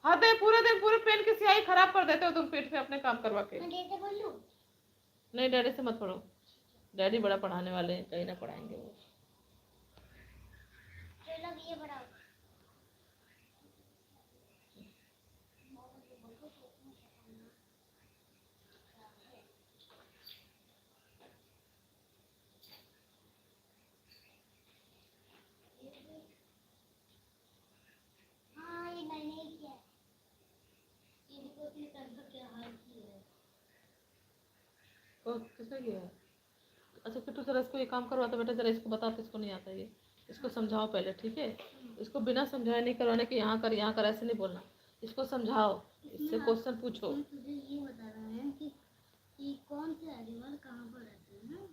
हाँ दे, पूरे दिन पूरे पेन की स्याही खराब कर देते हो तुम पीठ पे अपने काम करवा के। नहीं डैडी से मत पढ़ो, डैडी बड़ा पढ़ाने वाले हैं, कहीं ना पढ़ाएंगे वो। ये पढ़ाओ। हाँ ये मैंने किया है। इनको अपने कर क्या हाल किया है। तो किसने किया है? अच्छा किट्टू जरा इसको ये काम करवाता बेटा, जरा इसको बता, तो इसको नहीं आता ये, इसको समझाओ पहले, ठीक है? इसको बिना समझाए नहीं करवाने कि यहाँ कर ऐसे नहीं बोलना, इसको समझाओ, इससे क्वेश्चन पूछो। तुझे ये बता रहा है कि कौन से एनिमल कहाँ पर रहते हैं,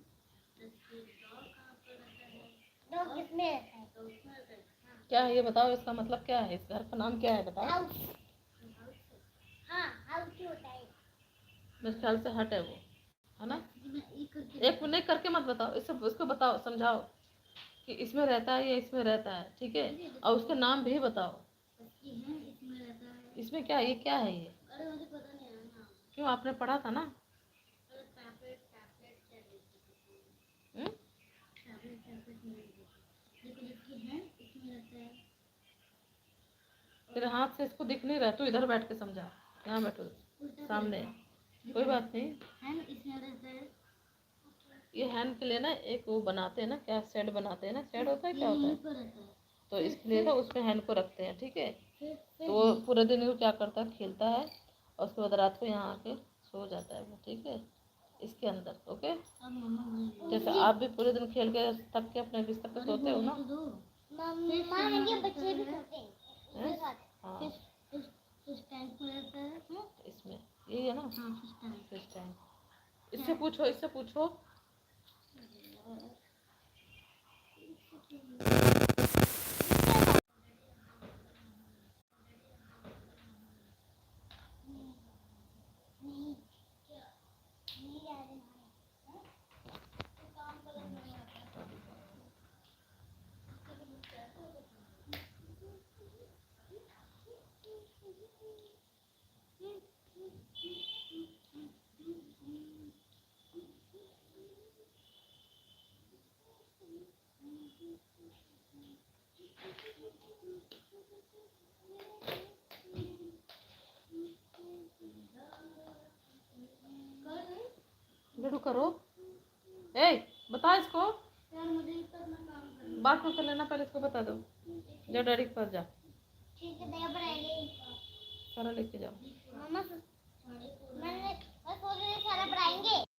जैसे डॉग कहाँ पर रहता है, डॉग किसमें रहता है, तो उसमें रहता है। क्या है ये बताओ, इसका मतलब क्या है, इस घर का नाम क्या है बताओ? हाउस। हाँ हाउस ही होता है। मेरे ख्याल से हट है वो, है ना? एक मिनट करके मत बताओ, इससे उसको बताओ, समझाओ कि इसमें रहता है या इसमें रहता है, ठीक है? और उसके नाम भी बताओ। इसमें रहता है। इसमें क्या, ये क्या है ये? अरे मुझे पता नहीं है ना। क्यों, आपने पढ़ा था ना? तेरे हाथ से इसको दिख नहीं रहा, तू इधर बैठ के समझा, यहाँ बैठो सामने, कोई बात नहीं। ये हैंड के लिए ना एक वो बनाते हैं ना, क्या सेट बनाते हैं ना, सेट होता है क्या होता है, तो इसके लिए ना उसमें हैंड को रखते हैं, ठीक है? तो वो पूरे दिन वो क्या करता है, खेलता है, और उसके बाद रात को यहाँ आके सो जाता है वो, ठीक है? इसके अंदर, ओके? जैसे आप भी पूरे दिन खेल के थक के अपने बिस्तर पे सोते हो ना? ये बच्चे भी सोते हैं। हाँ हाँ इसमें यही है ना, फिश टैंक। इससे पूछो, इससे पूछो। बेडू करो, ए बता इसको, बात मत कर लेना, पहले इसको बता दो। जा डैडी के पास जा, सारा लेके जाओ। मम्मा मैंने सोच रही सारा पढ़ाएंगे।